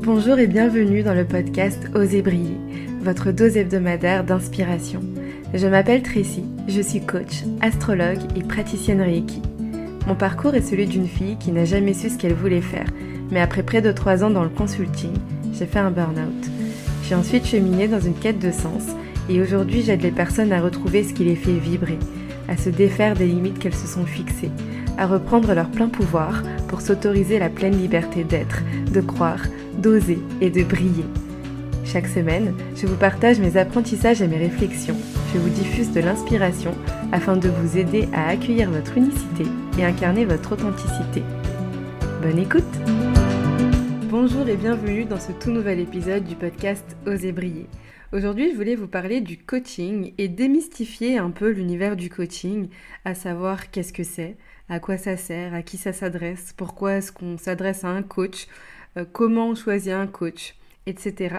Bonjour et bienvenue dans le podcast Oser briller, votre dose hebdomadaire d'inspiration. Je m'appelle Tracy, je suis coach, astrologue et praticienne Reiki. Mon parcours est celui d'une fille qui n'a jamais su ce qu'elle voulait faire, mais après près de 3 ans dans le consulting, j'ai fait un burn-out. J'ai ensuite cheminé dans une quête de sens et aujourd'hui j'aide les personnes à retrouver ce qui les fait vibrer, à se défaire des limites qu'elles se sont fixées, à reprendre leur plein pouvoir pour s'autoriser la pleine liberté d'être, de croire, d'oser et de briller. Chaque semaine, je vous partage mes apprentissages et mes réflexions. Je vous diffuse de l'inspiration afin de vous aider à accueillir votre unicité et incarner votre authenticité. Bonne écoute! Bonjour et bienvenue dans ce tout nouvel épisode du podcast Oser briller. Aujourd'hui, je voulais vous parler du coaching et démystifier un peu l'univers du coaching, à savoir qu'est-ce que c'est, à quoi ça sert, à qui ça s'adresse, pourquoi est-ce qu'on s'adresse à un coach, comment on choisit un coach, etc.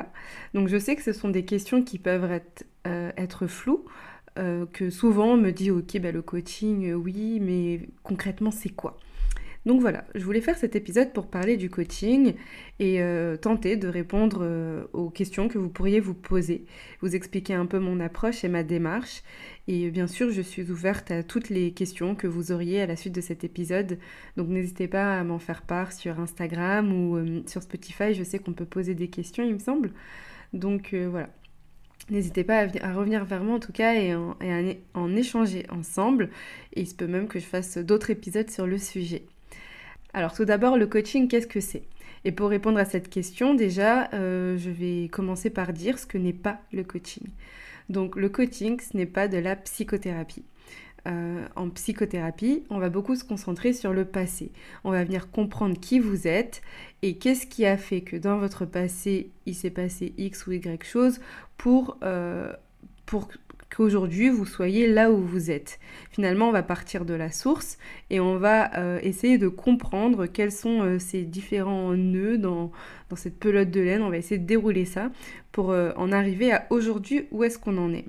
Donc je sais que ce sont des questions qui peuvent être floues, que souvent on me dit ok le coaching oui, mais concrètement c'est quoi ? Donc voilà, je voulais faire cet épisode pour parler du coaching et tenter de répondre aux questions que vous pourriez vous poser, vous expliquer un peu mon approche et ma démarche. Et bien sûr, je suis ouverte à toutes les questions que vous auriez à la suite de cet épisode. Donc n'hésitez pas à m'en faire part sur Instagram ou sur Spotify. Je sais qu'on peut poser des questions, il me semble. Donc voilà. N'hésitez pas à revenir vers moi en tout cas et en échanger ensemble. Et il se peut même que je fasse d'autres épisodes sur le sujet. Alors tout d'abord, le coaching, qu'est-ce que c'est ? Et pour répondre à cette question, déjà, je vais commencer par dire ce que n'est pas le coaching. Donc le coaching, ce n'est pas de la psychothérapie. En psychothérapie, on va beaucoup se concentrer sur le passé. On va venir comprendre qui vous êtes et qu'est-ce qui a fait que dans votre passé, il s'est passé X ou Y chose pour qu'aujourd'hui vous soyez là où vous êtes. Finalement, on va partir de la source et on va essayer de comprendre quels sont ces différents nœuds dans cette pelote de laine. On va essayer de dérouler ça pour en arriver à aujourd'hui où est-ce qu'on en est.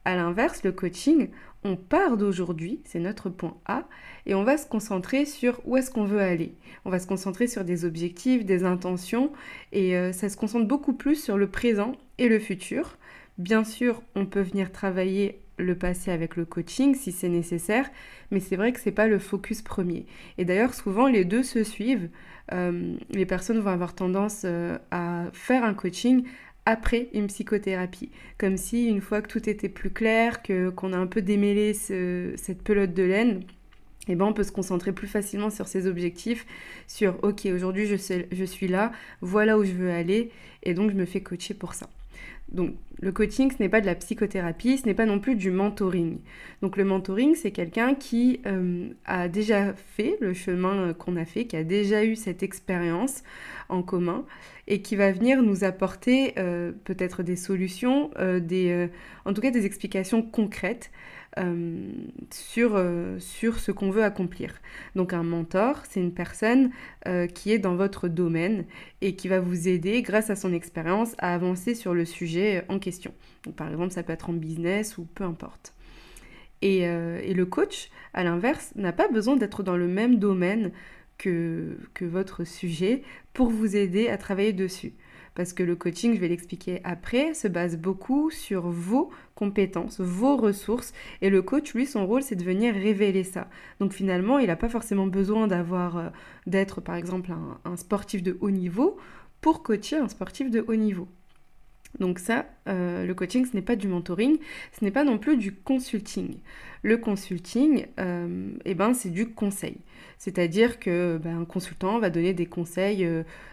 À l'inverse, le coaching, on part d'aujourd'hui, c'est notre point A, et on va se concentrer sur où est-ce qu'on veut aller. On va se concentrer sur des objectifs, des intentions, et ça se concentre beaucoup plus sur le présent et le futur. Bien sûr, on peut venir travailler le passé avec le coaching si c'est nécessaire, mais c'est vrai que c'est pas le focus premier. Et d'ailleurs, souvent, les deux se suivent. Les personnes vont avoir tendance à faire un coaching après une psychothérapie. Comme si, une fois que tout était plus clair, qu'on a un peu démêlé cette pelote de laine, on peut se concentrer plus facilement sur ses objectifs, sur « Ok, aujourd'hui, je suis là, voilà où je veux aller, et donc je me fais coacher pour ça. » Donc, le coaching, ce n'est pas de la psychothérapie, ce n'est pas non plus du mentoring. Donc, le mentoring, c'est quelqu'un qui a déjà fait le chemin qu'on a fait, qui a déjà eu cette expérience en commun et qui va venir nous apporter peut-être des solutions, en tout cas des explications concrètes sur ce qu'on veut accomplir. Donc un mentor, c'est une personne qui est dans votre domaine et qui va vous aider, grâce à son expérience, à avancer sur le sujet en question. Donc, par exemple, ça peut être en business ou peu importe. Et le coach, à l'inverse, n'a pas besoin d'être dans le même domaine que votre sujet pour vous aider à travailler dessus. Parce que le coaching, je vais l'expliquer après, se base beaucoup sur vos compétences, vos ressources. Et le coach, lui, son rôle, c'est de venir révéler ça. Donc finalement, il n'a pas forcément besoin d'être, par exemple, un sportif de haut niveau pour coacher un sportif de haut niveau. Donc ça, le coaching, ce n'est pas du mentoring, ce n'est pas non plus du consulting. Le consulting, c'est du conseil. C'est-à-dire qu'un consultant va donner des conseils,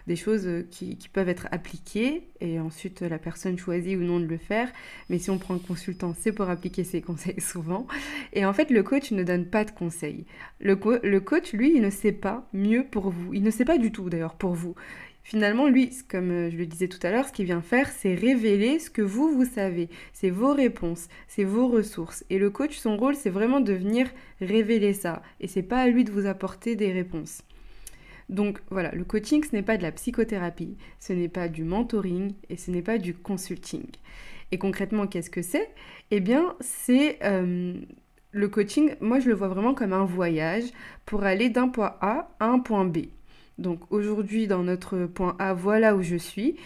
des choses qui peuvent être appliquées, et ensuite la personne choisit ou non de le faire. Mais si on prend un consultant, c'est pour appliquer ses conseils souvent. Et en fait, le coach ne donne pas de conseils. Le coach, lui, il ne sait pas mieux pour vous. Il ne sait pas du tout, d'ailleurs, pour vous. Finalement, lui, comme je le disais tout à l'heure, ce qu'il vient faire, c'est révéler ce que vous savez. C'est vos réponses, c'est vos ressources. Et le coach, son rôle, c'est vraiment de venir révéler ça. Et c'est pas à lui de vous apporter des réponses. Donc voilà, le coaching, ce n'est pas de la psychothérapie, ce n'est pas du mentoring et ce n'est pas du consulting. Et concrètement, qu'est-ce que c'est ? C'est le coaching, moi je le vois vraiment comme un voyage pour aller d'un point A à un point B. Donc aujourd'hui, dans notre point A, voilà où je suis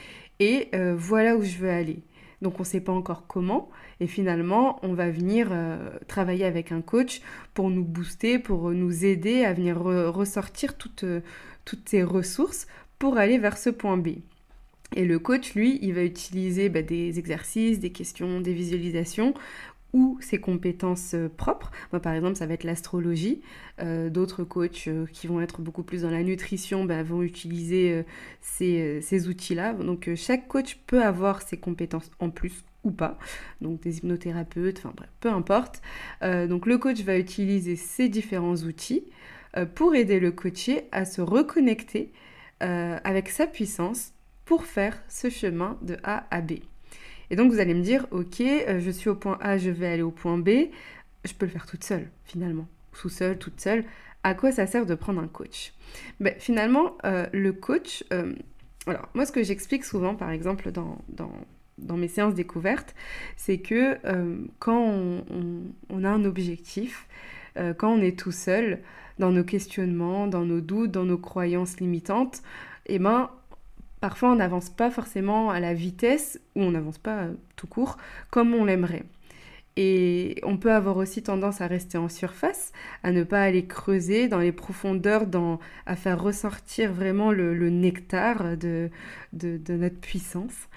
et voilà où je veux aller. Donc on ne sait pas encore comment et finalement on va venir travailler avec un coach pour nous booster, pour nous aider à venir ressortir toutes ces ressources pour aller vers ce point B. Et le coach, lui, il va utiliser des exercices, des questions, des visualisations ou ses compétences propres. Moi, par exemple, ça va être l'astrologie. D'autres coachs qui vont être beaucoup plus dans la nutrition vont utiliser ces outils-là. Donc, chaque coach peut avoir ses compétences en plus ou pas. Donc, des hypnothérapeutes, enfin bref, peu importe. Donc, le coach va utiliser ces différents outils pour aider le coaché à se reconnecter avec sa puissance pour faire ce chemin de A à B. Et donc vous allez me dire, ok, je suis au point A, je vais aller au point B, je peux le faire toute seule finalement, tout seul, toute seule. À quoi ça sert de prendre un coach? Finalement, le coach, alors moi ce que j'explique souvent par exemple dans mes séances découvertes, c'est que quand on a un objectif, quand on est tout seul, dans nos questionnements, dans nos doutes, dans nos croyances limitantes, parfois on n'avance pas forcément à la vitesse, ou on n'avance pas tout court, comme on l'aimerait. Et on peut avoir aussi tendance à rester en surface, à ne pas aller creuser dans les profondeurs, à faire ressortir vraiment le nectar de notre puissance.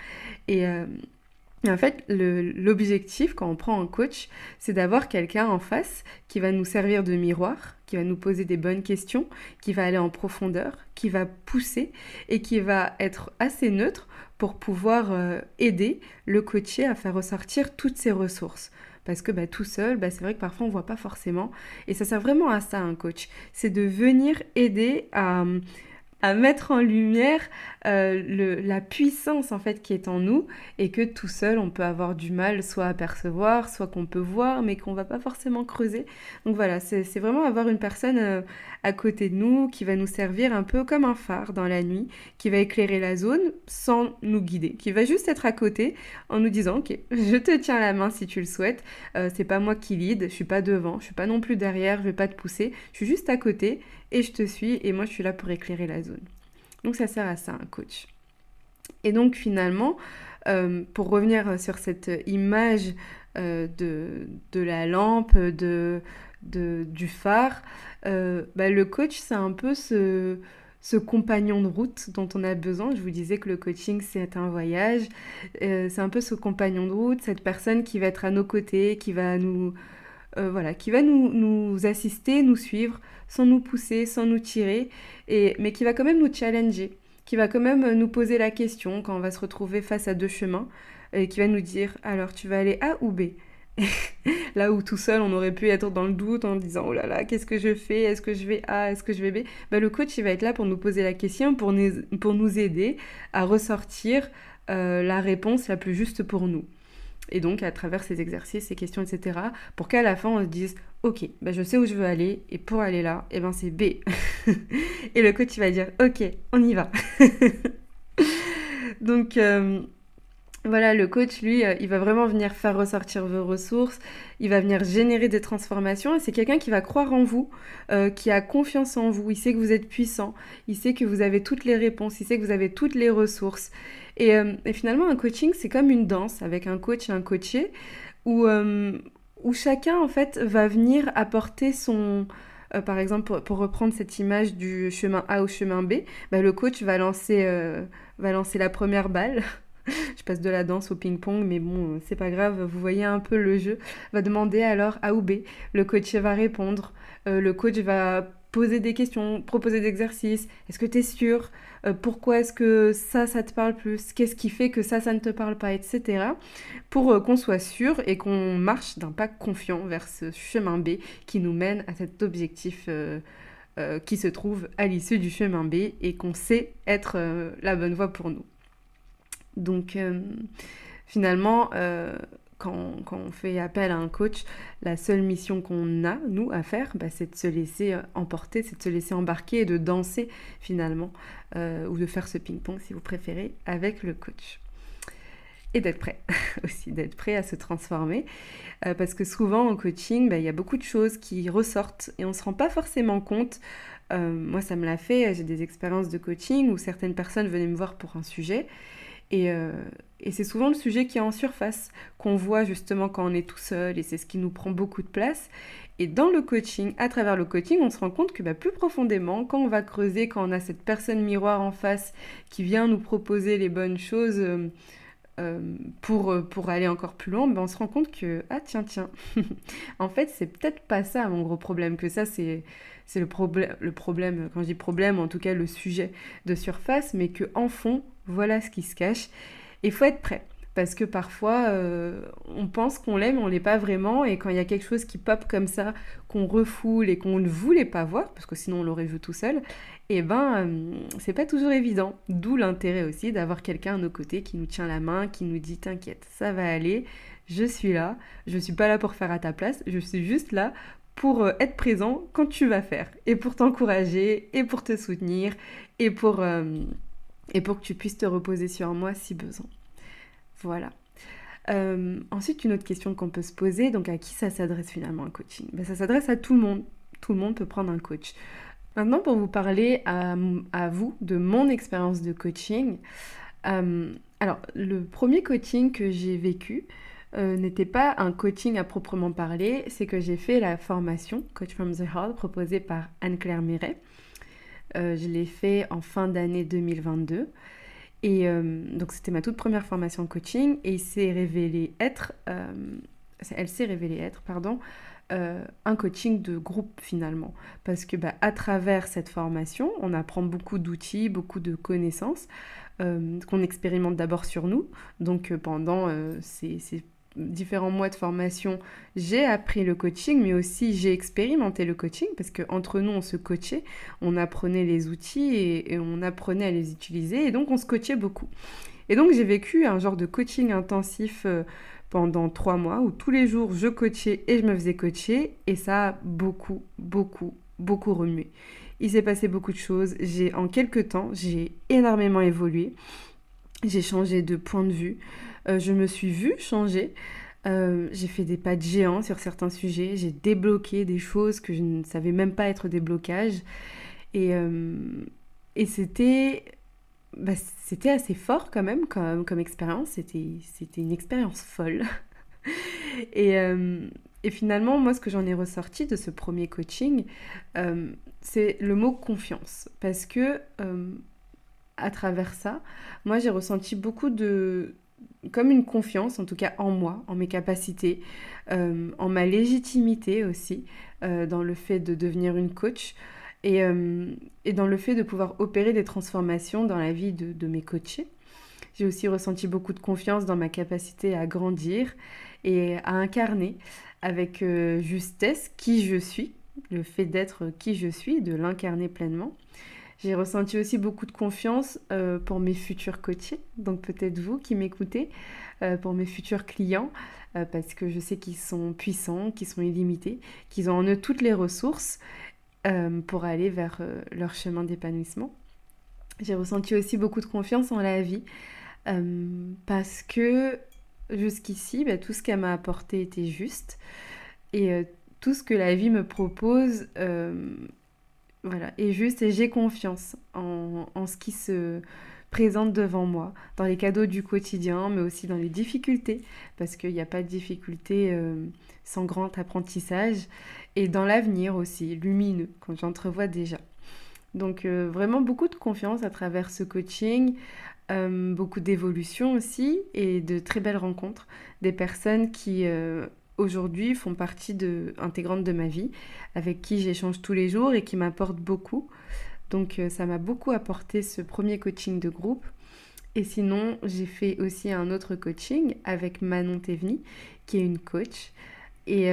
Et en fait, l'objectif, quand on prend un coach, c'est d'avoir quelqu'un en face qui va nous servir de miroir, qui va nous poser des bonnes questions, qui va aller en profondeur, qui va pousser et qui va être assez neutre pour pouvoir aider le coaché à faire ressortir toutes ses ressources. Parce que tout seul, c'est vrai que parfois on ne voit pas forcément. Et ça sert vraiment à ça, un coach. C'est de venir aider à mettre en lumière la puissance en fait qui est en nous et que tout seul on peut avoir du mal soit à percevoir, soit qu'on peut voir mais qu'on va pas forcément creuser. Donc voilà, c'est vraiment avoir une personne à côté de nous qui va nous servir un peu comme un phare dans la nuit, qui va éclairer la zone sans nous guider, qui va juste être à côté en nous disant ok, je te tiens la main si tu le souhaites, c'est pas moi qui lead, je suis pas devant, je suis pas non plus derrière, je vais pas te pousser, je suis juste à côté et je te suis et moi je suis là pour éclairer la zone. Donc ça sert à ça un coach. Et donc finalement, pour revenir sur cette image de la lampe, du phare, le coach c'est un peu ce compagnon de route dont on a besoin. Je vous disais que le coaching c'est un voyage, c'est un peu ce compagnon de route, cette personne qui va être à nos côtés, qui va nous assister, nous suivre, sans nous pousser, sans nous tirer, mais qui va quand même nous challenger, qui va quand même nous poser la question quand on va se retrouver face à deux chemins, et qui va nous dire, alors tu vas aller A ou B? Là où tout seul on aurait pu être dans le doute en disant oh là là qu'est-ce que je fais, est-ce que je vais A, est-ce que je vais B, le coach il va être là pour nous poser la question, pour nous aider à ressortir la réponse la plus juste pour nous. Et donc, à travers ces exercices, ces questions, etc., pour qu'à la fin, on se dise « Ok, je sais où je veux aller, et pour aller là, c'est B. » Et le coach, il va dire « Ok, on y va. » Donc, voilà, le coach, lui, il va vraiment venir faire ressortir vos ressources, il va venir générer des transformations, et c'est quelqu'un qui va croire en vous, qui a confiance en vous, il sait que vous êtes puissant, il sait que vous avez toutes les réponses, il sait que vous avez toutes les ressources. Et finalement, un coaching, c'est comme une danse avec un coach et un coaché, où chacun, en fait, va venir apporter son... par exemple, pour reprendre cette image du chemin A au chemin B, le coach va lancer la première balle. Je passe de la danse au ping-pong, mais bon, c'est pas grave, vous voyez un peu le jeu. Va demander alors A ou B. Le coach va répondre. Le coach va poser des questions, proposer des exercices. Est-ce que tu es sûr? Pourquoi est-ce que ça te parle plus? Qu'est-ce qui fait que ça ne te parle pas, etc. Pour qu'on soit sûr et qu'on marche d'un pas confiant vers ce chemin B qui nous mène à cet objectif qui se trouve à l'issue du chemin B et qu'on sait être la bonne voie pour nous. Donc finalement, quand on fait appel à un coach, la seule mission qu'on a, nous, à faire, c'est de se laisser emporter, c'est de se laisser embarquer et de danser finalement, ou de faire ce ping-pong si vous préférez, avec le coach. et d'être prêt aussi, d'être prêt à se transformer. Parce que souvent en coaching, il y a beaucoup de choses qui ressortent et on ne se rend pas forcément compte. Moi, ça me l'a fait, j'ai des expériences de coaching où certaines personnes venaient me voir pour un sujet et, euh, et c'est souvent le sujet qui est en surface, qu'on voit justement quand on est tout seul et c'est ce qui nous prend beaucoup de place. Et dans le coaching, à travers le coaching, on se rend compte que plus profondément, quand on va creuser, quand on a cette personne miroir en face qui vient nous proposer les bonnes choses pour aller encore plus loin, on se rend compte que, ah tiens, en fait, c'est peut-être pas ça mon gros problème, que ça c'est le problème, quand je dis problème, en tout cas le sujet de surface, mais que en fond, voilà ce qui se cache. Il faut être prêt. Parce que parfois, on pense qu'on l'aime, on l'est pas vraiment, et quand il y a quelque chose qui pop comme ça, qu'on refoule et qu'on ne voulait pas voir, parce que sinon on l'aurait vu tout seul, c'est pas toujours évident. D'où l'intérêt aussi d'avoir quelqu'un à nos côtés qui nous tient la main, qui nous dit t'inquiète, ça va aller, je suis là, je suis pas là pour faire à ta place, je suis juste là pour être présent quand tu vas faire, et pour t'encourager, et pour te soutenir, et et pour que tu puisses te reposer sur moi si besoin. Voilà. Ensuite, une autre question qu'on peut se poser, donc à qui ça s'adresse finalement un coaching? Ça s'adresse à tout le monde. Tout le monde peut prendre un coach. Maintenant, pour vous parler à vous de mon expérience de coaching, alors le premier coaching que j'ai vécu n'était pas un coaching à proprement parler, c'est que j'ai fait la formation Coach from the Heart proposée par Anne-Claire Miret. Je l'ai fait en fin d'année 2022. Et donc c'était ma toute première formation en coaching et elle s'est révélée être, un coaching de groupe finalement. Parce que à travers cette formation, on apprend beaucoup d'outils, beaucoup de connaissances qu'on expérimente d'abord sur nous. Donc pendant ces différents mois de formation, j'ai appris le coaching, mais aussi j'ai expérimenté le coaching parce qu'entre nous, on se coachait, on apprenait les outils et on apprenait à les utiliser et donc on se coachait beaucoup. Et donc j'ai vécu un genre de coaching intensif pendant 3 mois où tous les jours je coachais et je me faisais coacher et ça a beaucoup, beaucoup, beaucoup remué. Il s'est passé beaucoup de choses. En quelques temps, j'ai énormément évolué. J'ai changé de point de vue. Je me suis vue changer. J'ai fait des pas de géant sur certains sujets. J'ai débloqué des choses que je ne savais même pas être des blocages. Et, euh, et c'était assez fort quand même comme expérience. C'était une expérience folle. Et, euh, et finalement, moi, ce que j'en ai ressorti de ce premier coaching, c'est le mot confiance. Parce que à travers ça, moi, j'ai ressenti comme une confiance, en tout cas en moi, en mes capacités, en ma légitimité aussi, dans le fait de devenir une coach et dans le fait de pouvoir opérer des transformations dans la vie de mes coachés. J'ai aussi ressenti beaucoup de confiance dans ma capacité à grandir et à incarner avec justesse qui je suis, le fait d'être qui je suis, de l'incarner pleinement. J'ai ressenti aussi beaucoup de confiance pour mes futurs coachés, donc peut-être vous qui m'écoutez, pour mes futurs clients, parce que je sais qu'ils sont puissants, qu'ils sont illimités, qu'ils ont en eux toutes les ressources pour aller vers leur chemin d'épanouissement. J'ai ressenti aussi beaucoup de confiance en la vie, parce que jusqu'ici, tout ce qu'elle m'a apporté était juste, et tout ce que la vie me propose voilà, est juste, et j'ai confiance en ce qui se présente devant moi, dans les cadeaux du quotidien, mais aussi dans les difficultés, parce qu'il n'y a pas de difficulté sans grand apprentissage, et dans l'avenir aussi, lumineux, quand j'entrevois déjà. Donc vraiment beaucoup de confiance à travers ce coaching, beaucoup d'évolution aussi, et de très belles rencontres, des personnes qui aujourd'hui font partie intégrante de ma vie, avec qui j'échange tous les jours et qui m'apportent beaucoup. Donc ça m'a beaucoup apporté ce premier coaching de groupe. Et sinon, j'ai fait aussi un autre coaching avec Manon Théveny, qui est une coach. Et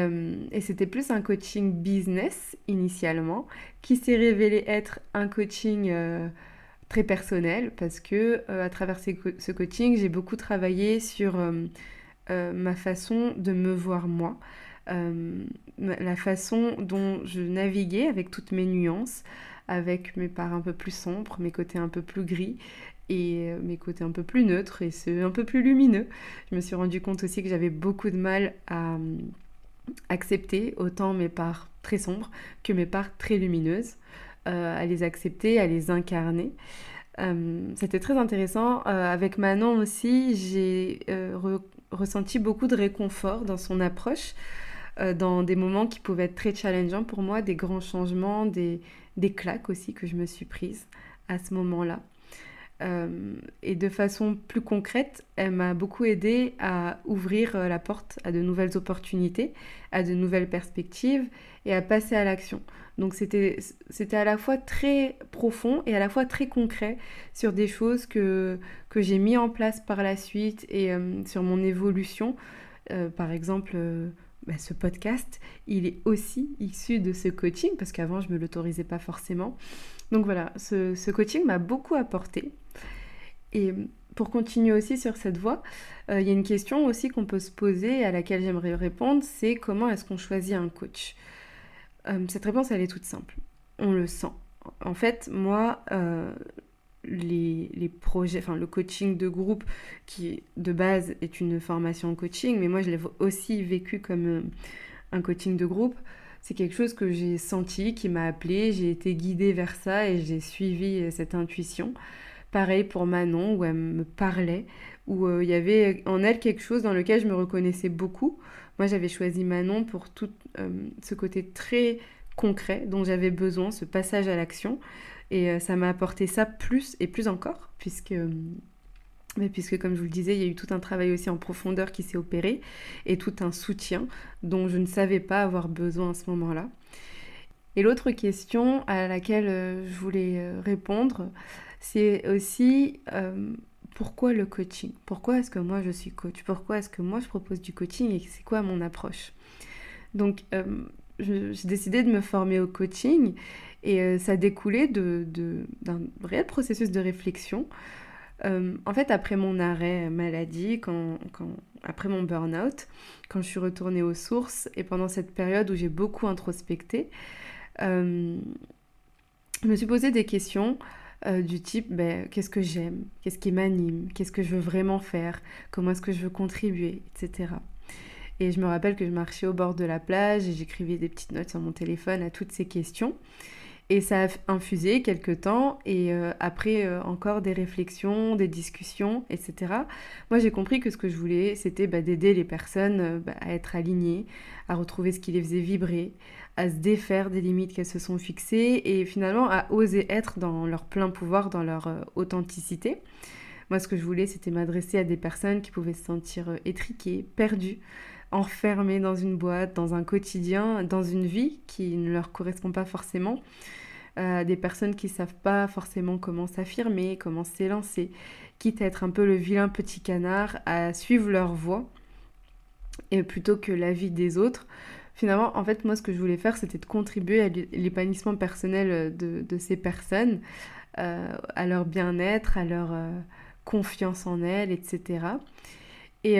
c'était plus un coaching business initialement, qui s'est révélé être un coaching très personnel, parce que à travers ce coaching, j'ai beaucoup travaillé sur ma façon de me voir moi, la façon dont je naviguais avec toutes mes nuances, avec mes parts un peu plus sombres, mes côtés un peu plus gris, et mes côtés un peu plus neutres et ceux un peu plus lumineux. Je me suis rendu compte aussi que j'avais beaucoup de mal à accepter autant mes parts très sombres que mes parts très lumineuses, à les accepter, à les incarner. C'était très intéressant. Avec Manon aussi, j'ai ressenti beaucoup de réconfort dans son approche, dans des moments qui pouvaient être très challengeants pour moi, des grands changements, des claques aussi que je me suis prises à ce moment-là. Et de façon plus concrète, elle m'a beaucoup aidée à ouvrir la porte à de nouvelles opportunités, à de nouvelles perspectives et à passer à l'action. Donc c'était à la fois très profond et à la fois très concret sur des choses que j'ai mis en place par la suite et sur mon évolution. Par exemple, ce podcast, il est aussi issu de ce coaching parce qu'avant je ne me l'autorisais pas forcément. Donc voilà, ce coaching m'a beaucoup apporté. Et pour continuer aussi sur cette voie, il y a une question aussi qu'on peut se poser à laquelle j'aimerais répondre, c'est comment est-ce qu'on choisit un coach ? Cette réponse, elle est toute simple. On le sent. En fait, moi, les projets, enfin le coaching de groupe qui de base est une formation en coaching, mais moi je l'ai aussi vécu comme un coaching de groupe. C'est quelque chose que j'ai senti, qui m'a appelée, j'ai été guidée vers ça et j'ai suivi cette intuition. Pareil pour Manon, où elle me parlait, où il y avait en elle quelque chose dans lequel je me reconnaissais beaucoup. Moi, j'avais choisi Manon pour tout ce côté très concret dont j'avais besoin, ce passage à l'action. Et ça m'a apporté ça plus et plus encore, puisque comme je vous le disais, il y a eu tout un travail aussi en profondeur qui s'est opéré et tout un soutien dont je ne savais pas avoir besoin à ce moment-là. Et l'autre question à laquelle je voulais répondre, c'est aussi pourquoi le coaching ? Pourquoi est-ce que moi je suis coach ? Pourquoi est-ce que moi je propose du coaching et c'est quoi mon approche ? Donc j'ai décidé de me former au coaching et ça découlait d'un réel processus de réflexion. En fait, après mon arrêt maladie, après mon burn-out, quand je suis retournée aux sources et pendant cette période où j'ai beaucoup introspecté, je me suis posé des questions du type qu'est-ce que j'aime, qu'est-ce qui m'anime, qu'est-ce que je veux vraiment faire, comment est-ce que je veux contribuer, etc. Et je me rappelle que je marchais au bord de la plage et j'écrivais des petites notes sur mon téléphone à toutes ces questions. Et ça a infusé quelques temps et après encore des réflexions, des discussions, etc. Moi, j'ai compris que ce que je voulais, c'était d'aider les personnes à être alignées, à retrouver ce qui les faisait vibrer, à se défaire des limites qu'elles se sont fixées et finalement à oser être dans leur plein pouvoir, dans leur authenticité. Moi, ce que je voulais, c'était m'adresser à des personnes qui pouvaient se sentir étriquées, perdues, enfermées dans une boîte, dans un quotidien, dans une vie qui ne leur correspond pas forcément. Des personnes qui ne savent pas forcément comment s'affirmer, comment s'élancer, quitte à être un peu le vilain petit canard, à suivre leur voie, et plutôt que la vie des autres. Finalement, en fait, moi, ce que je voulais faire, c'était de contribuer à l'épanouissement personnel de ces personnes, à leur bien-être, à leur confiance en elles, etc. Et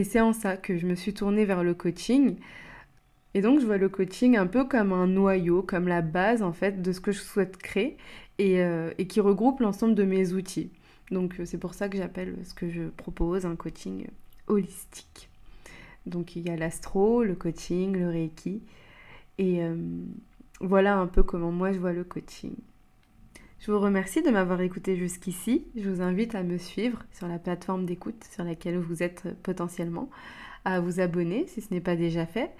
c'est en ça que je me suis tournée vers le coaching. Et donc, je vois le coaching un peu comme un noyau, comme la base, en fait, de ce que je souhaite créer et qui regroupe l'ensemble de mes outils. Donc, c'est pour ça que j'appelle ce que je propose un coaching holistique. Donc, il y a l'astro, le coaching, le reiki. Et voilà un peu comment moi, je vois le coaching. Je vous remercie de m'avoir écouté jusqu'ici. Je vous invite à me suivre sur la plateforme d'écoute sur laquelle vous êtes potentiellement, à vous abonner si ce n'est pas déjà fait,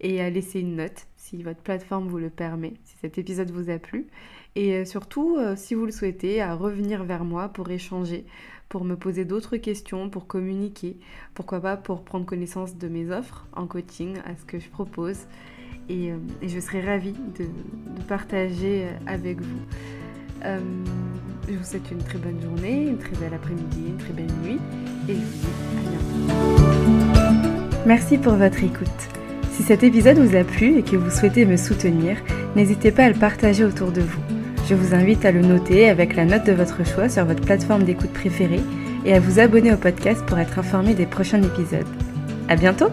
et à laisser une note si votre plateforme vous le permet, si cet épisode vous a plu. Et surtout, si vous le souhaitez, à revenir vers moi pour échanger, pour me poser d'autres questions, pour communiquer, pourquoi pas pour prendre connaissance de mes offres en coaching, à ce que je propose. Et je serai ravie de partager avec vous. Je vous souhaite une très bonne journée, une très belle après-midi, une très belle nuit. Et je vous dis à bientôt. Merci pour votre écoute. Si cet épisode vous a plu et que vous souhaitez me soutenir, n'hésitez pas à le partager autour de vous. Je vous invite à le noter avec la note de votre choix sur votre plateforme d'écoute préférée et à vous abonner au podcast pour être informé des prochains épisodes. À bientôt!